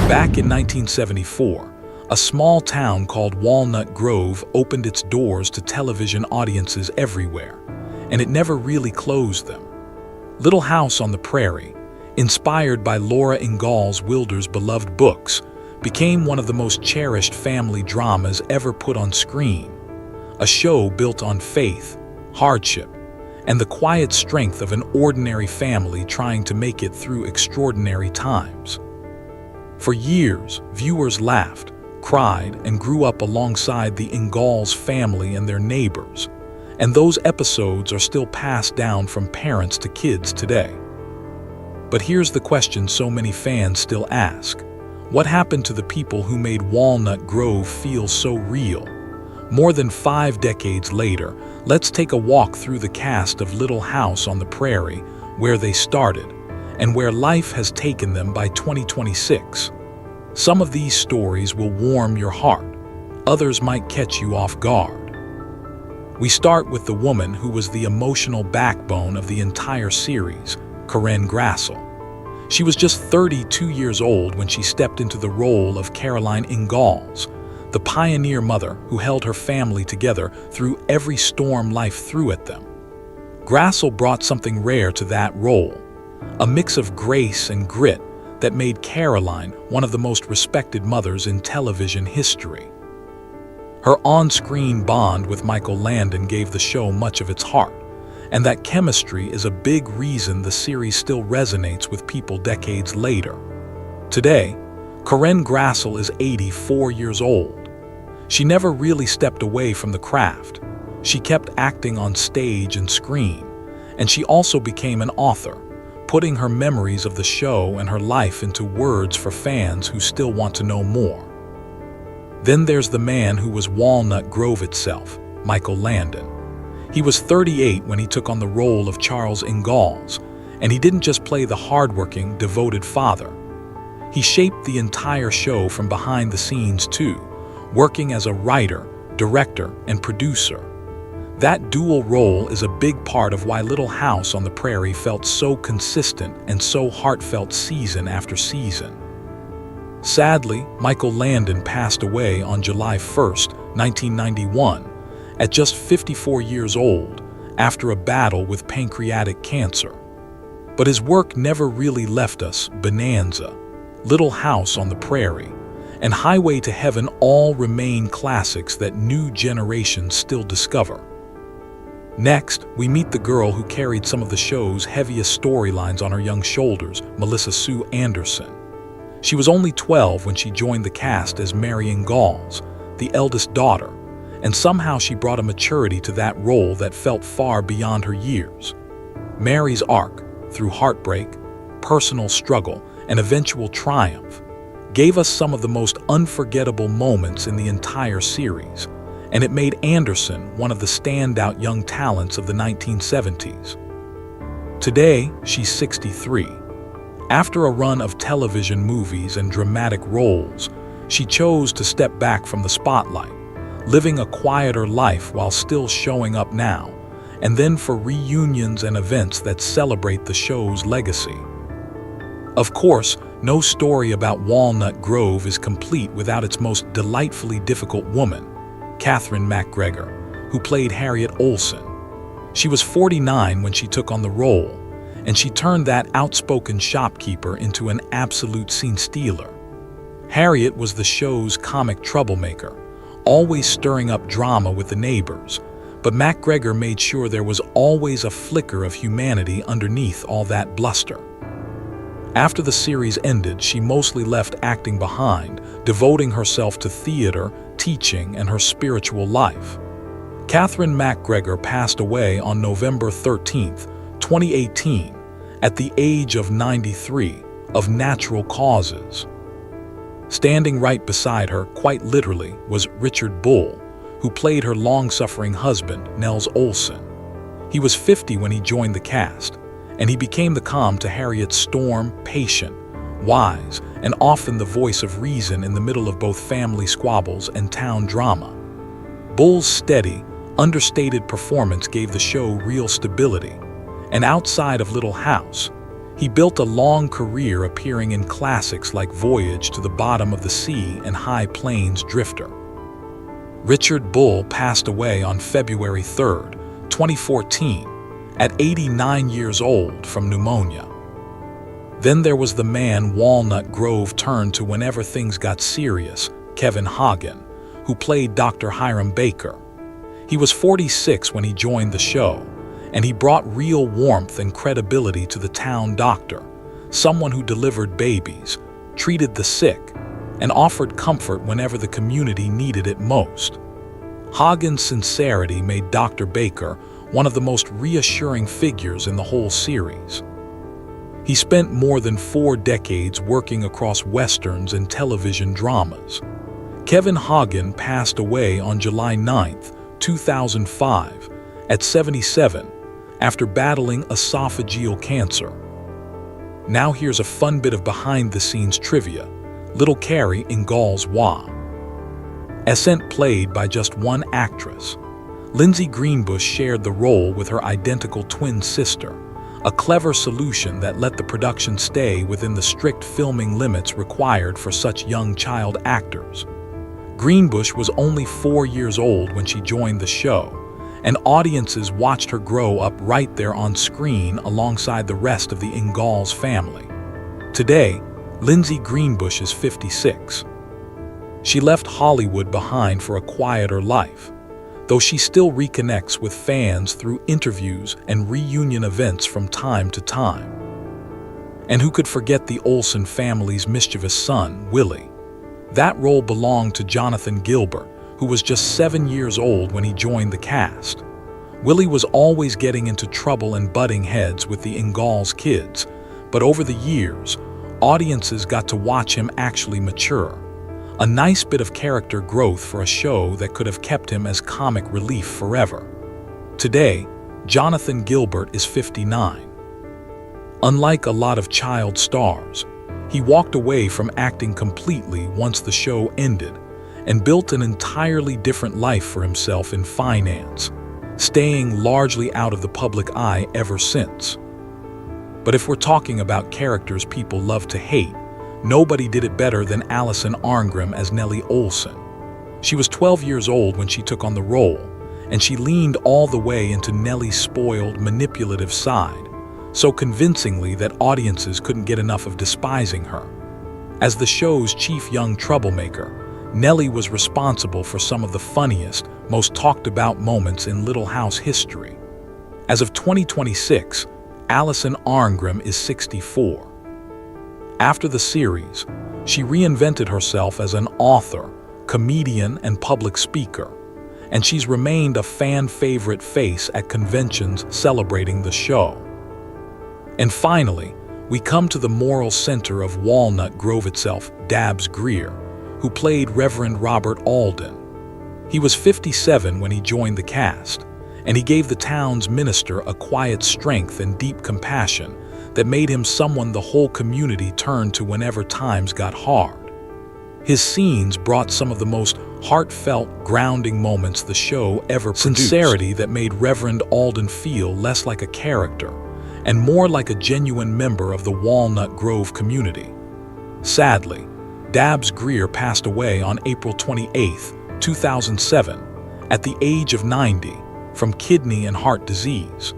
Back in 1974, a small town called Walnut Grove opened its doors to television audiences everywhere, and it never really closed them. Little House on the Prairie, inspired by Laura Ingalls Wilder's beloved books, became one of the most cherished family dramas ever put on screen. A show built on faith, hardship, and the quiet strength of an ordinary family trying to make it through extraordinary times. For years, viewers laughed, cried, and grew up alongside the Ingalls family and their neighbors, and those episodes are still passed down from parents to kids today. But here's the question so many fans still ask. What happened to the people who made Walnut Grove feel so real? More than 5 decades later, let's take a walk through the cast of Little House on the Prairie, where they started, and where life has taken them by 2026. Some of these stories will warm your heart. Others might catch you off guard. We start with the woman who was the emotional backbone of the entire series, Corinne Grassel. She was just 32 years old when she stepped into the role of Caroline Ingalls, the pioneer mother who held her family together through every storm life threw at them. Grassel brought something rare to that role, a mix of grace and grit that made Caroline one of the most respected mothers in television history. Her on-screen bond with Michael Landon gave the show much of its heart, and that chemistry is a big reason the series still resonates with people decades later. Today, Corinne Grassel is 84 years old. She never really stepped away from the craft. She kept acting on stage and screen, and she also became an author, putting her memories of the show and her life into words for fans who still want to know more. Then there's the man who was Walnut Grove itself, Michael Landon. He was 38 when he took on the role of Charles Ingalls, and he didn't just play the hardworking, devoted father. He shaped the entire show from behind the scenes too, working as a writer, director, and producer. That dual role is a big part of why Little House on the Prairie felt so consistent and so heartfelt season after season. Sadly, Michael Landon passed away on July 1st, 1991, at just 54 years old, after a battle with pancreatic cancer. But his work never really left us. Bonanza, Little House on the Prairie, and Highway to Heaven all remain classics that new generations still discover. Next, we meet the girl who carried some of the show's heaviest storylines on her young shoulders, Melissa Sue Anderson. She was only 12 when she joined the cast as Mary Ingalls, the eldest daughter, and somehow she brought a maturity to that role that felt far beyond her years. Mary's arc, through heartbreak, personal struggle, and eventual triumph, gave us some of the most unforgettable moments in the entire series, and it made Anderson one of the standout young talents of the 1970s. Today, she's 63. After a run of television movies and dramatic roles, she chose to step back from the spotlight, living a quieter life while still showing up now, and then for reunions and events that celebrate the show's legacy. Of course, no story about Walnut Grove is complete without its most delightfully difficult woman, Catherine MacGregor, who played Harriet Olsen. She was 49 when she took on the role, and she turned that outspoken shopkeeper into an absolute scene stealer. Harriet was the show's comic troublemaker, always stirring up drama with the neighbors, but MacGregor made sure there was always a flicker of humanity underneath all that bluster. After the series ended, she mostly left acting behind, devoting herself to theater, teaching, and her spiritual life. Catherine MacGregor passed away on November 13, 2018, at the age of 93, of natural causes. Standing right beside her, quite literally, was Richard Bull, who played her long-suffering husband, Nels Olsen. He was 50 when he joined the cast, and he became the calm to Harriet's storm, patient, wise, and often the voice of reason in the middle of both family squabbles and town drama. Bull's steady, understated performance gave the show real stability, and outside of Little House, He built a long career appearing in classics like Voyage to the Bottom of the Sea and High Plains Drifter. Richard Bull passed away on February 3, 2014, at 89 years old from pneumonia. Then there was the man Walnut Grove turned to whenever things got serious, Kevin Hagen, who played Dr. Hiram Baker. He was 46 when he joined the show, and he brought real warmth and credibility to the town doctor, someone who delivered babies, treated the sick, and offered comfort whenever the community needed it most. Hagen's sincerity made Dr. Baker one of the most reassuring figures in the whole series. He spent more than 4 decades working across westerns and television dramas. Kevin Hagen passed away on July 9, 2005, at 77, after battling esophageal cancer. Now here's a fun bit of behind-the-scenes trivia. Little Carrie in Gauls Wa. Essent played by just one actress. Lindsay Greenbush shared the role with her identical twin sister, a clever solution that let the production stay within the strict filming limits required for such young child actors. Greenbush was only 4 years old when she joined the show, and audiences watched her grow up right there on screen alongside the rest of the Ingalls family. Today, Lindsay Greenbush is 56. She left Hollywood behind for a quieter life, though she still reconnects with fans through interviews and reunion events from time to time. And who could forget the Olsen family's mischievous son, Willie? That role belonged to Jonathan Gilbert, who was just 7 years old when he joined the cast. Willie was always getting into trouble and butting heads with the Ingalls kids, but over the years, audiences got to watch him actually mature. A nice bit of character growth for a show that could have kept him as comic relief forever. Today, Jonathan Gilbert is 59. Unlike a lot of child stars, he walked away from acting completely once the show ended and built an entirely different life for himself in finance, staying largely out of the public eye ever since. But if we're talking about characters people love to hate, nobody did it better than Allison Arngrim as Nellie Olsen. She was 12 years old when she took on the role, and she leaned all the way into Nellie's spoiled, manipulative side, so convincingly that audiences couldn't get enough of despising her. As the show's chief young troublemaker, Nellie was responsible for some of the funniest, most talked-about moments in Little House history. As of 2026, Allison Arngrim is 64. After the series, she reinvented herself as an author, comedian, and public speaker, and she's remained a fan-favorite face at conventions celebrating the show. And finally, we come to the moral center of Walnut Grove itself, Dabbs Greer, who played Reverend Robert Alden. He was 57 when he joined the cast, and he gave the town's minister a quiet strength and deep compassion that made him someone the whole community turned to whenever times got hard. His scenes brought some of the most heartfelt, grounding moments the show ever produced. Sincerity that made Reverend Alden feel less like a character and more like a genuine member of the Walnut Grove community. Sadly, Dabbs Greer passed away on April 28, 2007, at the age of 90 from kidney and heart disease.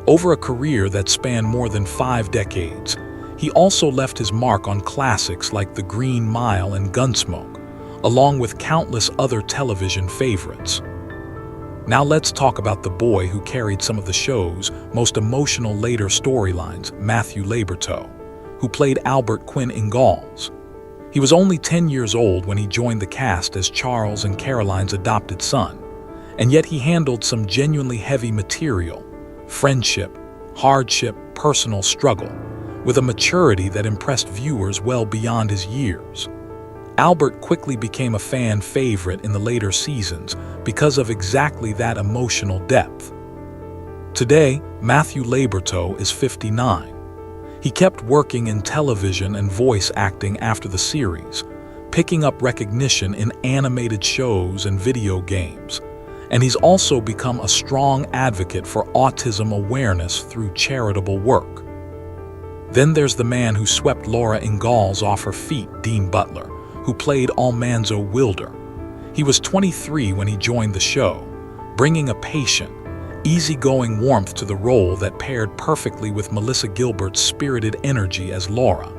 Over a career that spanned more than 5 decades, he also left his mark on classics like The Green Mile and Gunsmoke, along with countless other television favorites. Now let's talk about the boy who carried some of the show's most emotional later storylines, Matthew Labortoe, who played Albert Quinn Ingalls. He was only 10 years old when he joined the cast as Charles and Caroline's adopted son, and yet he handled some genuinely heavy material: friendship, hardship, personal struggle, with a maturity that impressed viewers well beyond his years. Albert quickly became a fan favorite in the later seasons because of exactly that emotional depth. Today, Matthew Labortoe is 59. He kept working in television and voice acting after the series, picking up recognition in animated shows and video games, and he's also become a strong advocate for autism awareness through charitable work. Then there's the man who swept Laura Ingalls off her feet, Dean Butler, who played Almanzo Wilder. He was 23 when he joined the show, bringing a patient, easygoing warmth to the role that paired perfectly with Melissa Gilbert's spirited energy as Laura.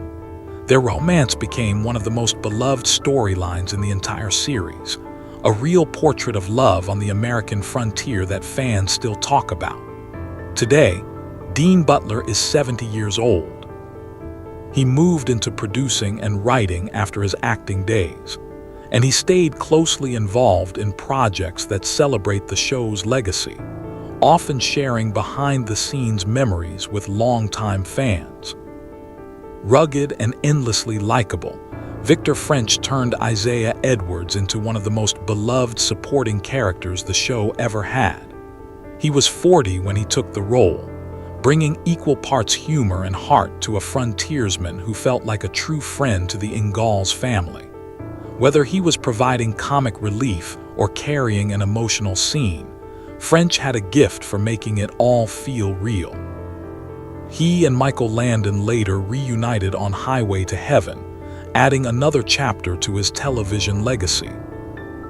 Their romance became one of the most beloved storylines in the entire series, a real portrait of love on the American frontier that fans still talk about. Today, Dean Butler is 70 years old. He moved into producing and writing after his acting days, and he stayed closely involved in projects that celebrate the show's legacy, often sharing behind-the-scenes memories with longtime fans. Rugged and endlessly likable, Victor French turned Isaiah Edwards into one of the most beloved supporting characters the show ever had. He was 40 when he took the role, bringing equal parts humor and heart to a frontiersman who felt like a true friend to the Ingalls family. Whether he was providing comic relief or carrying an emotional scene, French had a gift for making it all feel real. He and Michael Landon later reunited on Highway to Heaven, adding another chapter to his television legacy.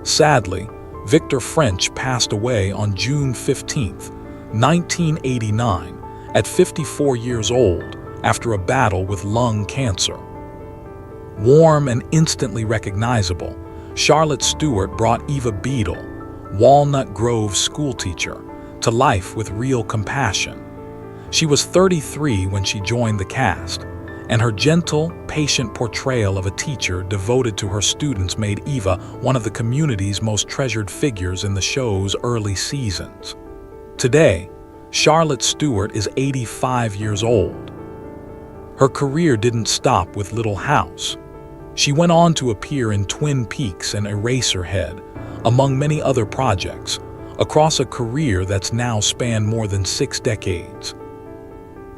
Sadly, Victor French passed away on June 15, 1989, at 54 years old after a battle with lung cancer. Warm and instantly recognizable, Charlotte Stewart brought Eva Beadle, Walnut Grove schoolteacher, to life with real compassion. She was 33 when she joined the cast, and her gentle, patient portrayal of a teacher devoted to her students made Eva one of the community's most treasured figures in the show's early seasons. Today, Charlotte Stewart is 85 years old. Her career didn't stop with Little House. She went on to appear in Twin Peaks and Eraserhead, among many other projects, across a career that's now spanned more than 6 decades.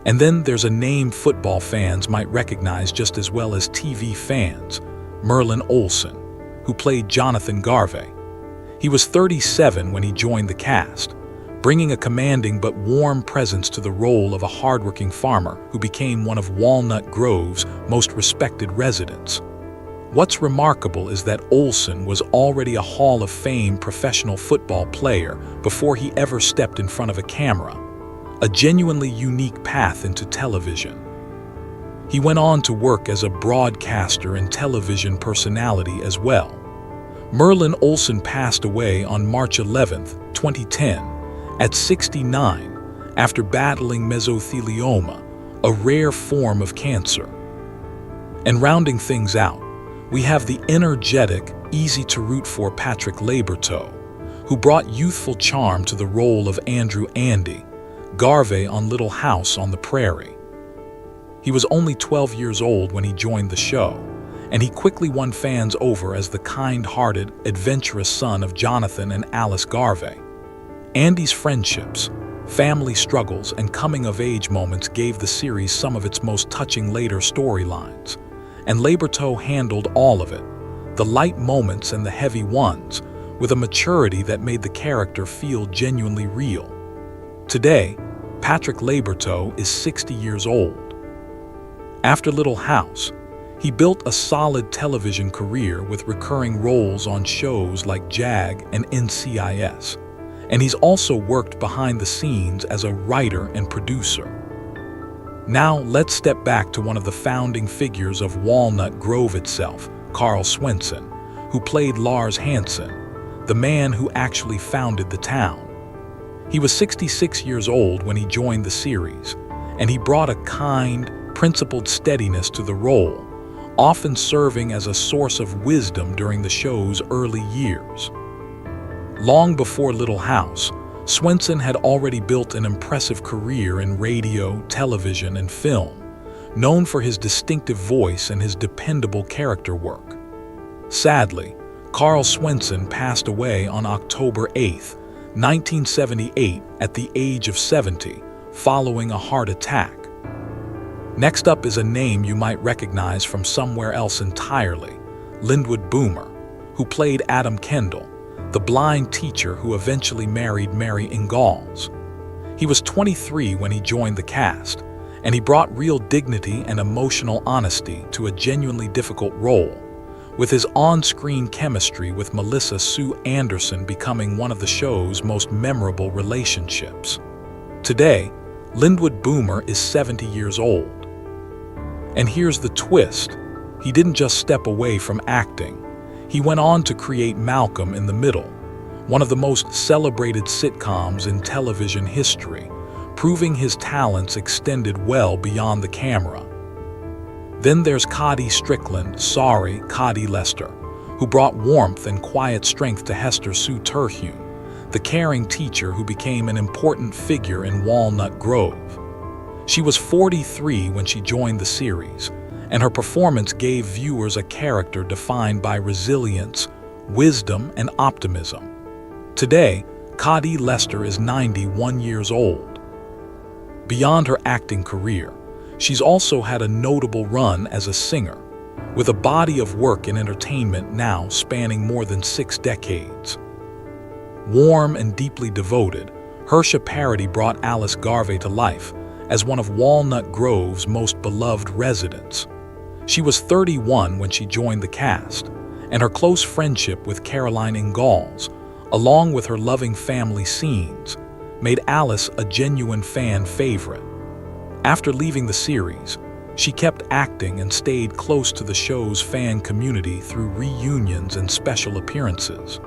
And then there's a name football fans might recognize just as well as TV fans, Merlin Olsen, who played Jonathan Garvey. He was 37 when he joined the cast, bringing a commanding but warm presence to the role of a hardworking farmer who became one of Walnut Grove's most respected residents. What's remarkable is that Olsen was already a Hall of Fame professional football player before he ever stepped in front of a camera, a genuinely unique path into television. He went on to work as a broadcaster and television personality as well. Merlin Olsen passed away on March 11, 2010, at 69 after battling mesothelioma, a rare form of cancer. And rounding things out, we have the energetic, easy-to-root-for Patrick Laborteaux, who brought youthful charm to the role of Andrew Andy Garvey on Little House on the Prairie. He was only 12 years old when he joined the show, and he quickly won fans over as the kind-hearted, adventurous son of Jonathan and Alice Garvey. Andy's friendships, family struggles, and coming-of-age moments gave the series some of its most touching later storylines, and Laborteaux handled all of it, the light moments and the heavy ones, with a maturity that made the character feel genuinely real. Today, Patrick Laborteaux is 60 years old. After Little House, he built a solid television career with recurring roles on shows like JAG and NCIS, and he's also worked behind the scenes as a writer and producer. Now let's step back to one of the founding figures of Walnut Grove itself, Carl Swenson, who played Lars Hansen, the man who actually founded the town. He was 66 years old when he joined the series, and he brought a kind, principled steadiness to the role, often serving as a source of wisdom during the show's early years. Long before Little House, Swenson had already built an impressive career in radio, television, and film, known for his distinctive voice and his dependable character work. Sadly, Carl Swenson passed away on October 8, 1978, at the age of 70, following a heart attack. Next up is a name you might recognize from somewhere else entirely, Linwood Boomer, who played Adam Kendall, the blind teacher who eventually married Mary Ingalls. He was 23 when he joined the cast, and he brought real dignity and emotional honesty to a genuinely difficult role, with his on-screen chemistry with Melissa Sue Anderson becoming one of the show's most memorable relationships. Today, Linwood Boomer is 70 years old. And here's the twist. He didn't just step away from acting. He went on to create Malcolm in the Middle, one of the most celebrated sitcoms in television history, proving his talents extended well beyond the camera. Then there's Cody Strickland, Cody Lester, who brought warmth and quiet strength to Hester Sue Terhune, the caring teacher who became an important figure in Walnut Grove. She was 43 when she joined the series, and her performance gave viewers a character defined by resilience, wisdom, and optimism. Today, Cody Lester is 91 years old. Beyond her acting career, she's also had a notable run as a singer, with a body of work in entertainment now spanning more than 6 decades. Warm and deeply devoted, Prairie brought Alice Garvey to life as one of Walnut Grove's most beloved residents. She was 31 when she joined the cast, and her close friendship with Caroline Ingalls, along with her loving family scenes, made Alice a genuine fan favorite. After leaving the series, she kept acting and stayed close to the show's fan community through reunions and special appearances.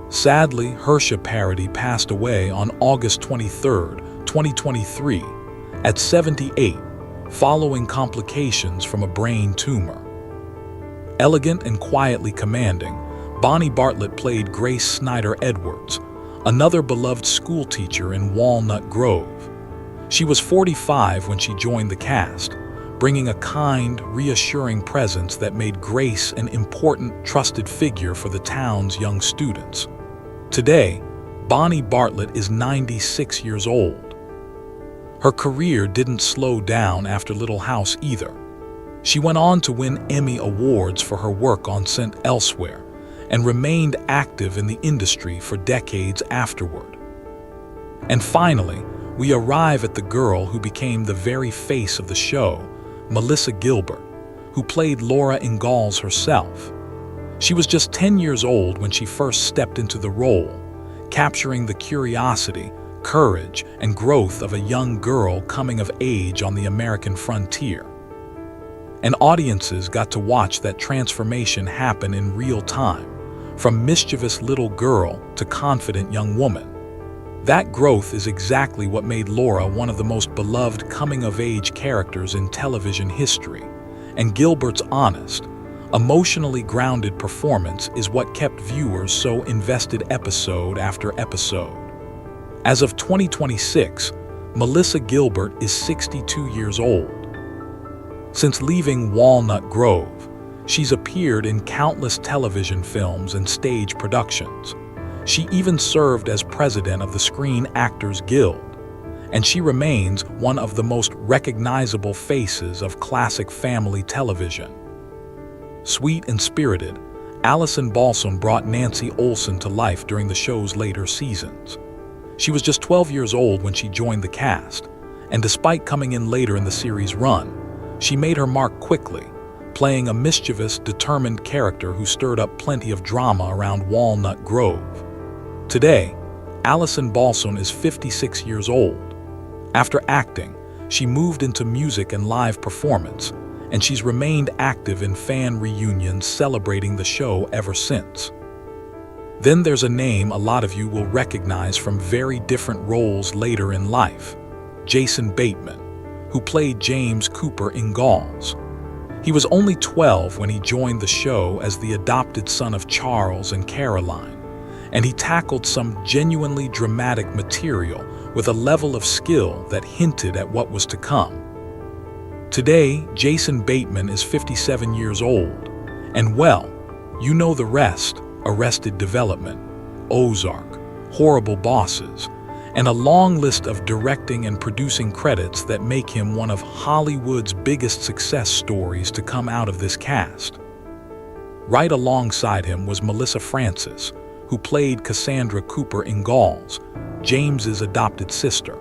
Sadly, Prairie passed away on August 23, 2023, at 78, following complications from a brain tumor. Elegant and quietly commanding, Bonnie Bartlett played Grace Snyder Edwards, another beloved schoolteacher in Walnut Grove. She was 45 when she joined the cast, bringing a kind, reassuring presence that made Grace an important, trusted figure for the town's young students. Today, Bonnie Bartlett is 96 years old. Her career didn't slow down after Little House either. She went on to win Emmy Awards for her work on Sent Elsewhere, and remained active in the industry for decades afterward. And finally, we arrive at the girl who became the very face of the show, Melissa Gilbert, who played Laura Ingalls herself. She was just 10 years old when she first stepped into the role, capturing the curiosity, courage, and growth of a young girl coming of age on the American frontier. And audiences got to watch that transformation happen in real time, from mischievous little girl to confident young woman. That growth is exactly what made Laura one of the most beloved coming-of-age characters in television history, and Gilbert's honest, emotionally grounded performance is what kept viewers so invested episode after episode. As of 2026, Melissa Gilbert is 62 years old. Since leaving Walnut Grove, she's appeared in countless television films and stage productions. She even served as president of the Screen Actors Guild, and she remains one of the most recognizable faces of classic family television. Sweet and spirited, Allison Balsam brought Nancy Olson to life during the show's later seasons. She was just 12 years old when she joined the cast, and despite coming in later in the series' run, she made her mark quickly, playing a mischievous, determined character who stirred up plenty of drama around Walnut Grove. Today, Allison Balsam is 56 years old. After acting, she moved into music and live performance, and she's remained active in fan reunions celebrating the show ever since. Then there's a name a lot of you will recognize from very different roles later in life, Jason Bateman, who played James Cooper Ingalls. He was only 12 when he joined the show as the adopted son of Charles and Caroline, and he tackled some genuinely dramatic material with a level of skill that hinted at what was to come. Today, Jason Bateman is 57 years old, and well, you know the rest: Arrested Development, Ozark, Horrible Bosses, and a long list of directing and producing credits that make him one of Hollywood's biggest success stories to come out of this cast. Right alongside him was Melissa Francis, who played Cassandra Cooper Ingalls, James's adopted sister.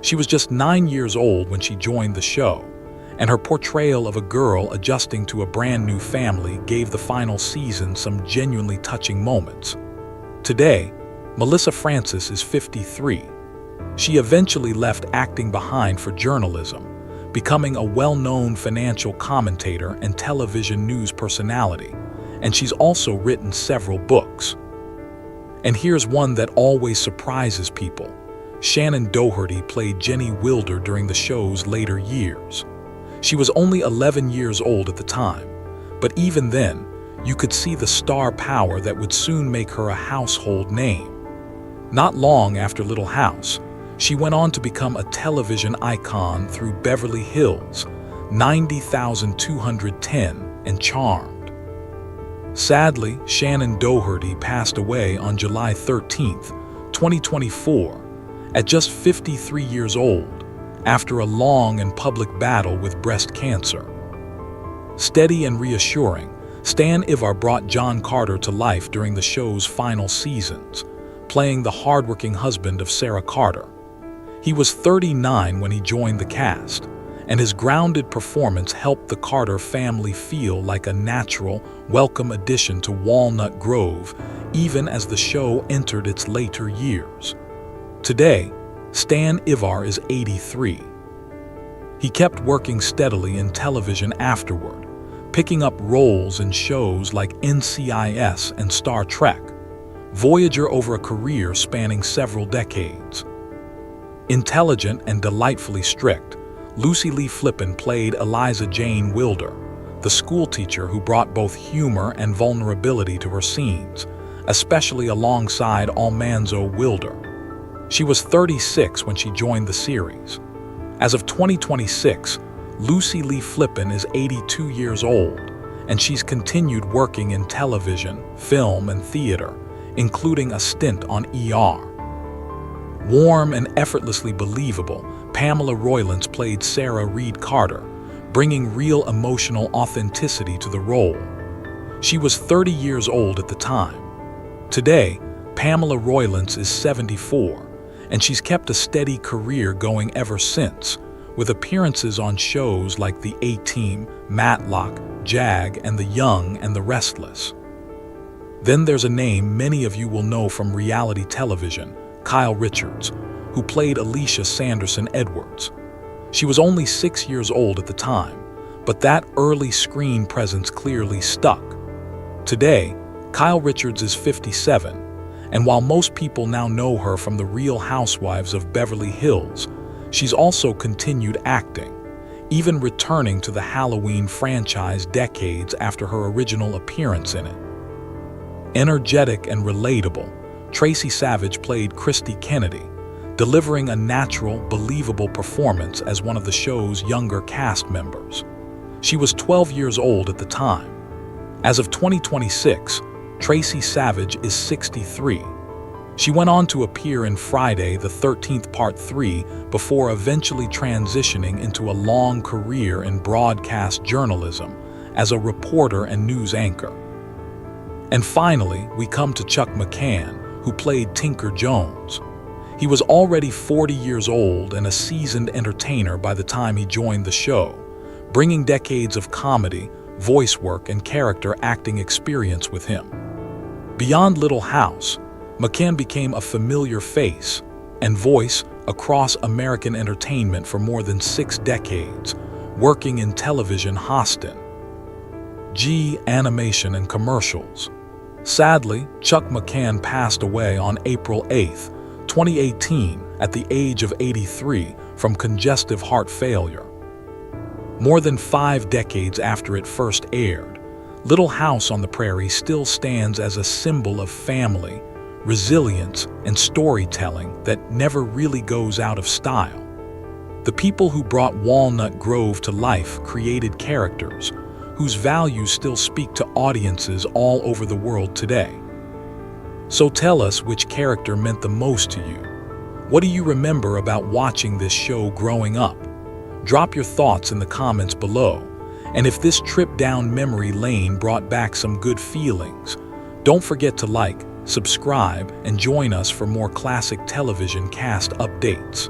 She was just 9 years old when she joined the show, and her portrayal of a girl adjusting to a brand new family gave the final season some genuinely touching moments. Today, Melissa Francis is 53. She eventually left acting behind for journalism, becoming a well-known financial commentator and television news personality, and she's also written several books. And here's one that always surprises people. Shannon Doherty played Jenny Wilder during the show's later years. She was only 11 years old at the time, but even then, you could see the star power that would soon make her a household name. Not long after Little House, she went on to become a television icon through Beverly Hills, 90,210, and Charmed. Sadly, Shannon Doherty passed away on July 13, 2024, at just 53 years old, after a long and public battle with breast cancer. Steady and reassuring, Stan Ivar brought John Carter to life during the show's final seasons, playing the hardworking husband of Sarah Carter. He was 39 when he joined the cast, and his grounded performance helped the Carter family feel like a natural, welcome addition to Walnut Grove, even as the show entered its later years. Today, Stan Ivar is 83. He kept working steadily in television afterward, picking up roles in shows like NCIS and Star Trek, Voyager over a career spanning several decades. Intelligent and delightfully strict, Lucy Lee Flippen played Eliza Jane Wilder, the schoolteacher who brought both humor and vulnerability to her scenes, especially alongside Almanzo Wilder. She was 36 when she joined the series. As of 2026, Lucy Lee Flippen is 82 years old, and she's continued working in television, film, and theater, including a stint on ER. Warm and effortlessly believable, Pamela Roylance played Sarah Reed Carter, bringing real emotional authenticity to the role. She was 30 years old at the time. Today, Pamela Roylance is 74, and she's kept a steady career going ever since, with appearances on shows like The A-Team, Matlock, Jag, and The Young and the Restless. Then there's a name many of you will know from reality television, Kyle Richards, who played Alicia Sanderson Edwards. She was only 6 years old at the time, but that early screen presence clearly stuck. Today, Kyle Richards is 57, and while most people now know her from The Real Housewives of Beverly Hills, she's also continued acting, even returning to the Halloween franchise decades after her original appearance in it. Energetic and relatable, Tracy Savage played Christy Kennedy, delivering a natural, believable performance as one of the show's younger cast members. She was 12 years old at the time. As of 2026, Tracy Savage is 63. She went on to appear in Friday the 13th Part 3 before eventually transitioning into a long career in broadcast journalism as a reporter and news anchor. And finally, we come to Chuck McCann, who played Tinker Jones. He was already 40 years old and a seasoned entertainer by the time he joined the show, bringing decades of comedy, voice work, and character acting experience with him. Beyond Little House, McCann became a familiar face and voice across American entertainment for more than 6 decades, working in television, Austin, animation, and commercials. Sadly, Chuck McCann passed away on April 8, 2018, at the age of 83 from congestive heart failure. More than 5 decades after it first aired, Little House on the Prairie still stands as a symbol of family, resilience, and storytelling that never really goes out of style. The people who brought Walnut Grove to life created characters whose values still speak to audiences all over the world today. So tell us which character meant the most to you. What do you remember about watching this show growing up? Drop your thoughts in the comments below. And if this trip down memory lane brought back some good feelings, don't forget to like, subscribe, and join us for more classic television cast updates.